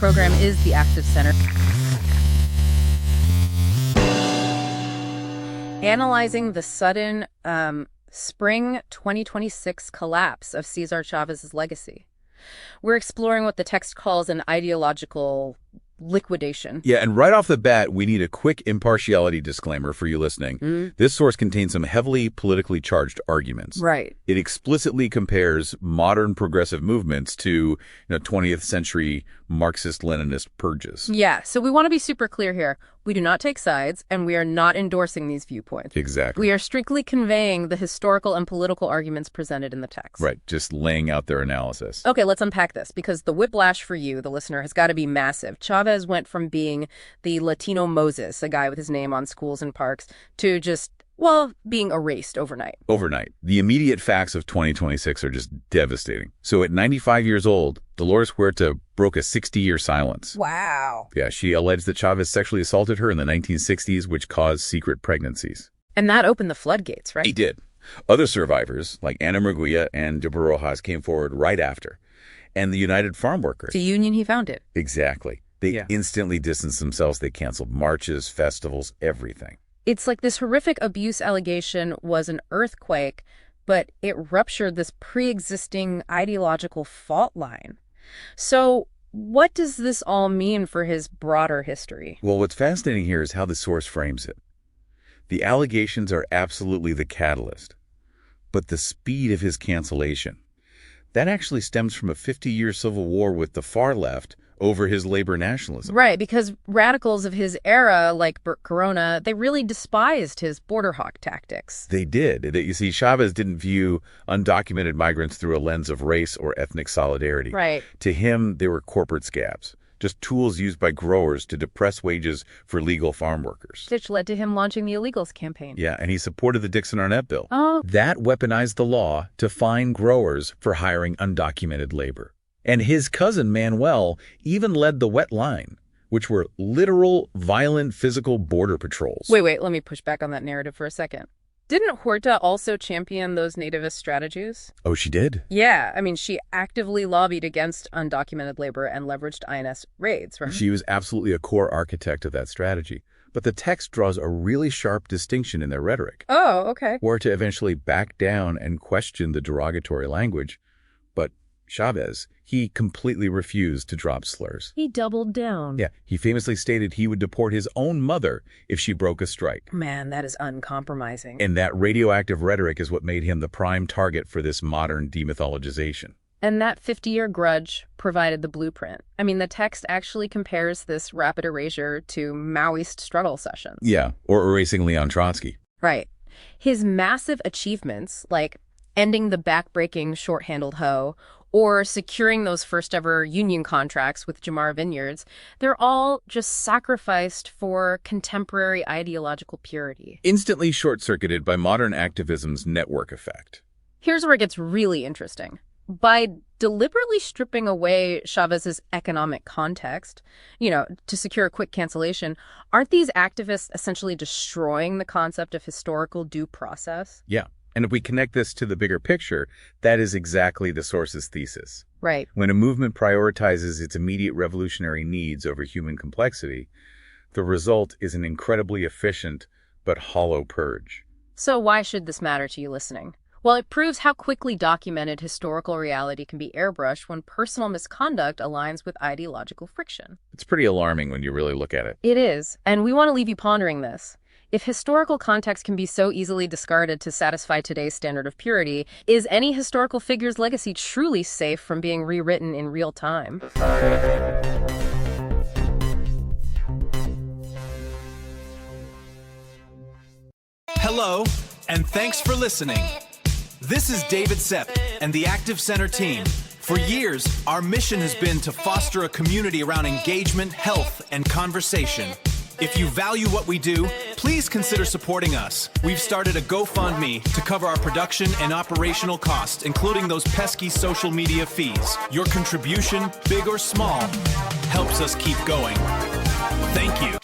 program is the Active Center. Analyzing the sudden spring 2026 collapse of Cesar Chavez's legacy. We're exploring what the text calls an ideological liquidation. Yeah, and right off the bat, we need a quick impartiality disclaimer for you listening. This source contains some heavily politically charged arguments. Right. It explicitly compares modern progressive movements to 20th century Marxist-Leninist purges. Yeah, so we want to be super clear here. We do not take sides, and we are not endorsing these viewpoints. Exactly. We are strictly conveying the historical and political arguments presented in the text. Right, just laying out their analysis. Okay, let's unpack this, because the whiplash for you, the listener, has got to be massive. Chavez went from being the Latino Moses, a guy with his name on schools and parks, to just, well, being erased overnight. Overnight. The immediate facts of 2026 are just devastating. So at 95 years old, Dolores Huerta broke a 60-year silence. Wow. Yeah, she alleged that Chavez sexually assaulted her in the 1960s, which caused secret pregnancies. And that opened the floodgates, right? He did. Other survivors, like Ana Murguia and Deborah Rojas, came forward right after. And the United Farm Workers. The union he founded. Exactly. They instantly distanced themselves. They canceled marches, festivals, everything. It's like this horrific abuse allegation was an earthquake, but it ruptured this pre-existing ideological fault line. So what does this all mean for his broader history? Well, what's fascinating here is how the source frames it. The allegations are absolutely the catalyst, but the speed of his cancellation, that actually stems from a 50-year civil war with the far left over his labor nationalism. Right, because radicals of his era, like Bert Corona, they really despised his border hawk tactics. They did. You see, Chavez didn't view undocumented migrants through a lens of race or ethnic solidarity. Right. To him, they were corporate scabs, just tools used by growers to depress wages for legal farm workers. Which led to him launching the Illegals campaign. Yeah, and he supported the Dixon-Arnett bill. Oh. That weaponized the law to fine growers for hiring undocumented labor. And his cousin, Manuel, even led the Wet Line, which were literal, violent, physical border patrols. Wait, let me push back on that narrative for a second. Didn't Huerta also champion those nativist strategies? Oh, she did? Yeah, I mean, she actively lobbied against undocumented labor and leveraged INS raids, right? She was absolutely a core architect of that strategy. But the text draws a really sharp distinction in their rhetoric. Oh, okay. Huerta eventually backed down and questioned the derogatory language, but Chavez, he completely refused to drop slurs. He doubled down. Yeah, he famously stated he would deport his own mother if she broke a strike. Man, that is uncompromising. And that radioactive rhetoric is what made him the prime target for this modern demythologization. And that 50-year grudge provided the blueprint. I mean, the text actually compares this rapid erasure to Maoist struggle sessions. Yeah, or erasing Leon Trotsky. Right. His massive achievements, like ending the back-breaking short-handled hoe, or securing those first-ever union contracts with Jamar Vineyards, they're all just sacrificed for contemporary ideological purity. Instantly short-circuited by modern activism's network effect. Here's where it gets really interesting. By deliberately stripping away Chavez's economic context, to secure a quick cancellation, aren't these activists essentially destroying the concept of historical due process? Yeah. And if we connect this to the bigger picture, that is exactly the source's thesis. Right. When a movement prioritizes its immediate revolutionary needs over human complexity, the result is an incredibly efficient but hollow purge. So why should this matter to you listening? Well, it proves how quickly documented historical reality can be airbrushed when personal misconduct aligns with ideological friction. It's pretty alarming when you really look at it. It is, and we want to leave you pondering this. If historical context can be so easily discarded to satisfy today's standard of purity, is any historical figure's legacy truly safe from being rewritten in real time? Hello, and thanks for listening. This is David Sepp and the Active Center team. For years, our mission has been to foster a community around engagement, health, and conversation. If you value what we do, please consider supporting us. We've started a GoFundMe to cover our production and operational costs, including those pesky social media fees. Your contribution, big or small, helps us keep going. Thank you.